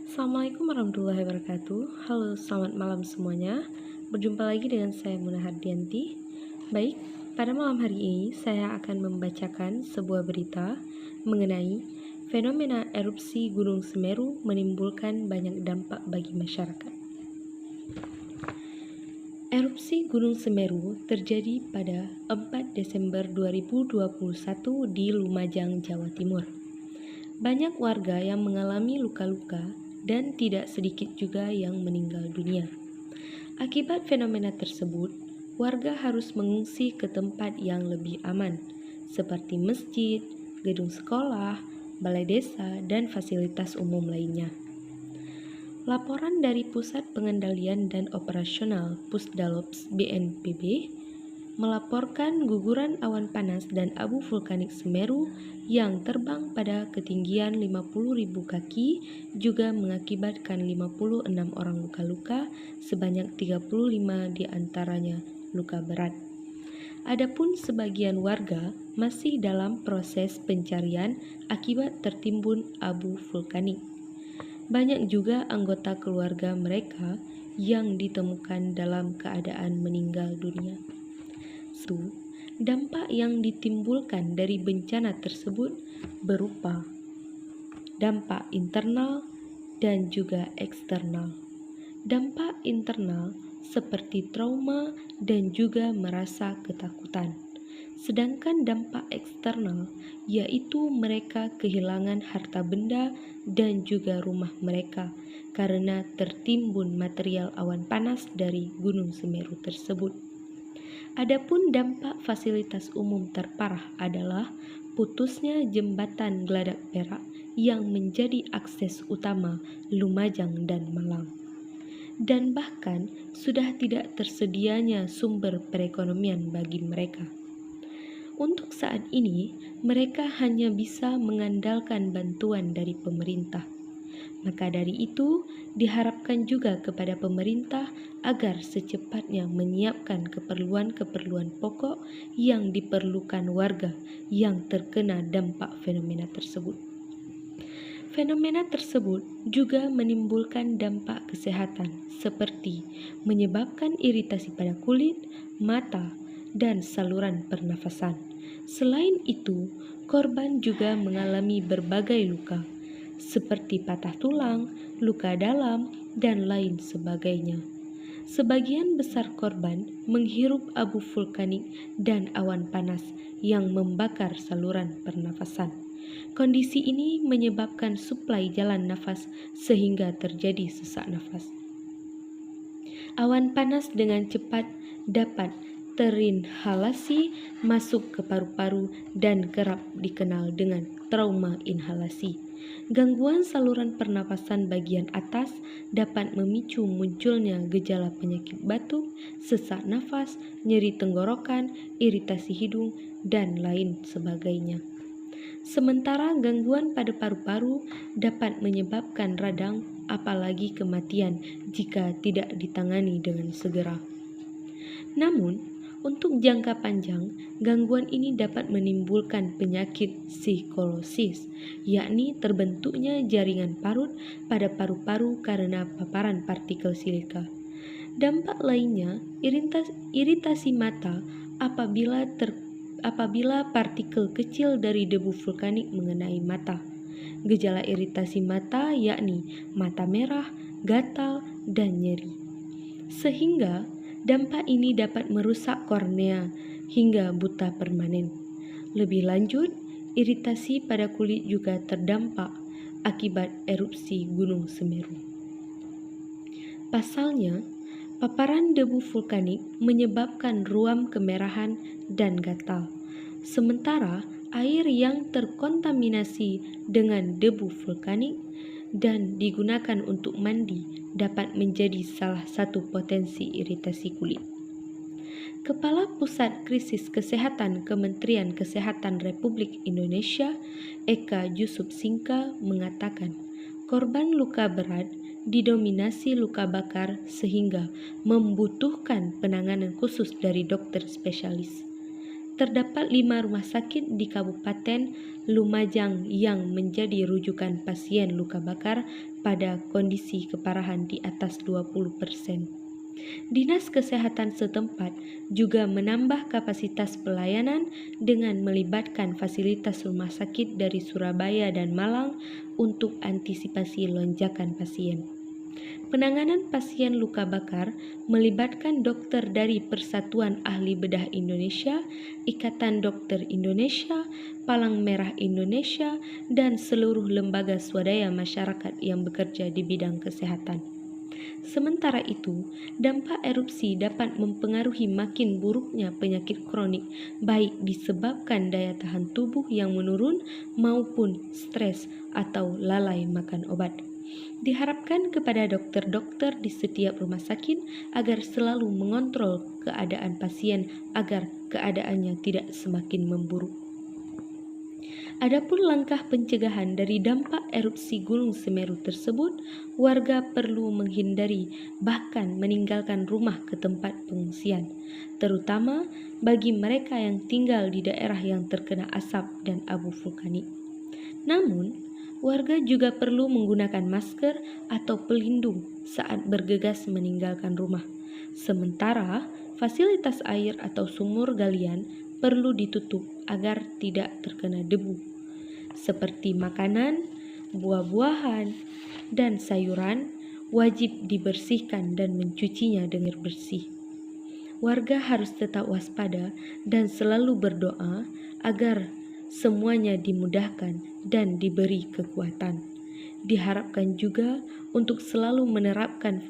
Assalamualaikum warahmatullahi wabarakatuh. Halo, selamat malam semuanya. Berjumpa lagi dengan saya Muna Hardianti. Baik, pada malam hari ini saya akan membacakan sebuah berita mengenai fenomena erupsi Gunung Semeru menimbulkan banyak dampak bagi masyarakat. Erupsi Gunung Semeru terjadi pada 4 Desember 2021 di Lumajang, Jawa Timur. Banyak warga yang mengalami luka-luka dan tidak sedikit juga yang meninggal dunia. Akibat fenomena tersebut, warga harus mengungsi ke tempat yang lebih aman, seperti masjid, gedung sekolah, balai desa, dan fasilitas umum lainnya. Laporan dari Pusat Pengendalian dan Operasional Pusdalops BNPB melaporkan guguran awan panas dan abu vulkanik Semeru yang terbang pada ketinggian 50.000 kaki juga mengakibatkan 56 orang luka-luka, sebanyak 35 diantaranya luka berat. Adapun sebagian warga masih dalam proses pencarian akibat tertimbun abu vulkanik. Banyak juga anggota keluarga mereka yang ditemukan dalam keadaan meninggal dunia. Dampak yang ditimbulkan dari bencana tersebut berupa dampak internal dan juga eksternal. Dampak internal seperti trauma dan juga merasa ketakutan. Sedangkan dampak eksternal yaitu mereka kehilangan harta benda dan juga rumah mereka karena tertimbun material awan panas dari Gunung Semeru tersebut. Adapun dampak fasilitas umum terparah adalah putusnya jembatan Geladak Perak yang menjadi akses utama Lumajang dan Malang. Dan bahkan sudah tidak tersedianya sumber perekonomian bagi mereka. Untuk saat ini, mereka hanya bisa mengandalkan bantuan dari pemerintah. Maka dari itu, diharapkan juga kepada pemerintah agar secepatnya menyiapkan keperluan-keperluan pokok yang diperlukan warga yang terkena dampak fenomena tersebut. Fenomena tersebut juga menimbulkan dampak kesehatan seperti menyebabkan iritasi pada kulit, mata, dan saluran pernafasan. Selain itu, korban juga mengalami berbagai luka seperti patah tulang, luka dalam, dan lain sebagainya. Sebagian besar korban menghirup abu vulkanik dan awan panas yang membakar saluran pernafasan. Kondisi ini menyebabkan suplai jalan nafas sehingga terjadi sesak nafas. Awan panas dengan cepat dapat terinhalasi masuk ke paru-paru dan kerap dikenal dengan trauma inhalasi. Gangguan saluran pernapasan bagian atas dapat memicu munculnya gejala penyakit batuk, sesak nafas, nyeri tenggorokan, iritasi hidung, dan lain sebagainya. Sementara gangguan pada paru-paru dapat menyebabkan radang, apalagi kematian jika tidak ditangani dengan segera. Namun, untuk jangka panjang, gangguan ini dapat menimbulkan penyakit psikolosis, yakni terbentuknya jaringan parut pada paru-paru karena paparan partikel silika. Dampak lainnya, iritasi mata apabila partikel kecil dari debu vulkanik mengenai mata. Gejala iritasi mata yakni mata merah, gatal, dan nyeri. Sehingga dampak ini dapat merusak kornea hingga buta permanen. Lebih lanjut, iritasi pada kulit juga terdampak akibat erupsi Gunung Semeru. Pasalnya, paparan debu vulkanik menyebabkan ruam kemerahan dan gatal. Sementara air yang terkontaminasi dengan debu vulkanik dan digunakan untuk mandi dapat menjadi salah satu potensi iritasi kulit. Kepala Pusat Krisis Kesehatan Kementerian Kesehatan Republik Indonesia, Eka Yusuf Singka, mengatakan korban luka berat didominasi luka bakar sehingga membutuhkan penanganan khusus dari dokter spesialis. terdapat 5 rumah sakit di Kabupaten Lumajang yang menjadi rujukan pasien luka bakar pada kondisi keparahan di atas 20%. Dinas Kesehatan setempat juga menambah kapasitas pelayanan dengan melibatkan fasilitas rumah sakit dari Surabaya dan Malang untuk antisipasi lonjakan pasien. Penanganan pasien luka bakar melibatkan dokter dari Persatuan Ahli Bedah Indonesia, Ikatan Dokter Indonesia, Palang Merah Indonesia, dan seluruh lembaga swadaya masyarakat yang bekerja di bidang kesehatan. Sementara itu, dampak erupsi dapat mempengaruhi makin buruknya penyakit kronik, baik disebabkan daya tahan tubuh yang menurun maupun stres atau lalai makan obat. Diharapkan kepada dokter-dokter di setiap rumah sakit agar selalu mengontrol keadaan pasien agar keadaannya tidak semakin memburuk. Adapun langkah pencegahan dari dampak erupsi Gunung Semeru tersebut, warga perlu menghindari bahkan meninggalkan rumah ke tempat pengungsian, terutama bagi mereka yang tinggal di daerah yang terkena asap dan abu vulkanik. Namun, warga juga perlu menggunakan masker atau pelindung saat bergegas meninggalkan rumah. Sementara, fasilitas air atau sumur galian perlu ditutup agar tidak terkena debu. Seperti makanan, buah-buahan, dan sayuran wajib dibersihkan dan mencucinya dengan bersih. Warga harus tetap waspada dan selalu berdoa agar semuanya dimudahkan dan diberi kekuatan. Diharapkan juga untuk selalu menerapkan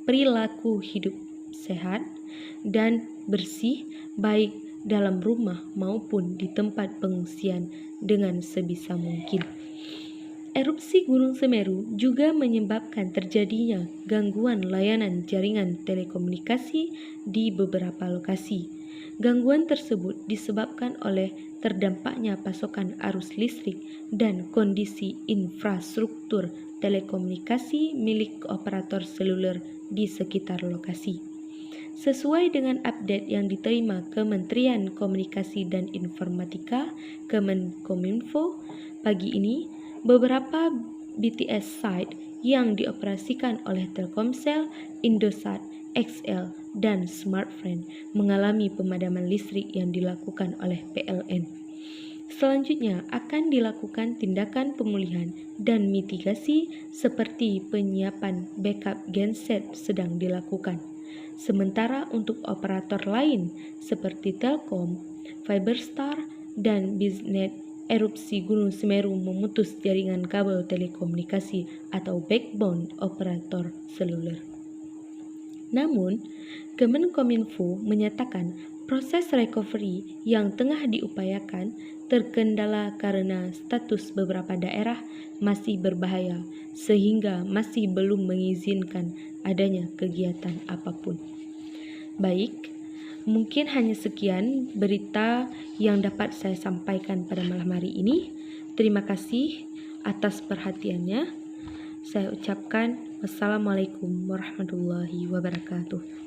perilaku hidup sehat dan bersih baik dalam rumah maupun di tempat pengungsian dengan sebisa mungkin. Erupsi Gunung Semeru juga menyebabkan terjadinya gangguan layanan jaringan telekomunikasi di beberapa lokasi. Gangguan tersebut disebabkan oleh terdampaknya pasokan arus listrik dan kondisi infrastruktur telekomunikasi milik operator seluler di sekitar lokasi. Sesuai dengan update yang diterima Kementerian Komunikasi dan Informatika Kemenkominfo pagi ini, beberapa BTS site yang dioperasikan oleh Telkomsel, Indosat, XL, dan Smartfren mengalami pemadaman listrik yang dilakukan oleh PLN. Selanjutnya akan dilakukan tindakan pemulihan dan mitigasi seperti penyiapan backup genset sedang dilakukan. Sementara untuk operator lain seperti Telkom, Fiberstar, dan Biznet, erupsi Gunung Semeru memutus jaringan kabel telekomunikasi atau backbone operator seluler. Namun, Kemenkominfo menyatakan proses recovery yang tengah diupayakan terkendala karena status beberapa daerah masih berbahaya sehingga masih belum mengizinkan adanya kegiatan apapun. Baik, mungkin hanya sekian berita yang dapat saya sampaikan pada malam hari ini. Terima kasih atas perhatiannya. Saya ucapkan wassalamualaikum warahmatullahi wabarakatuh.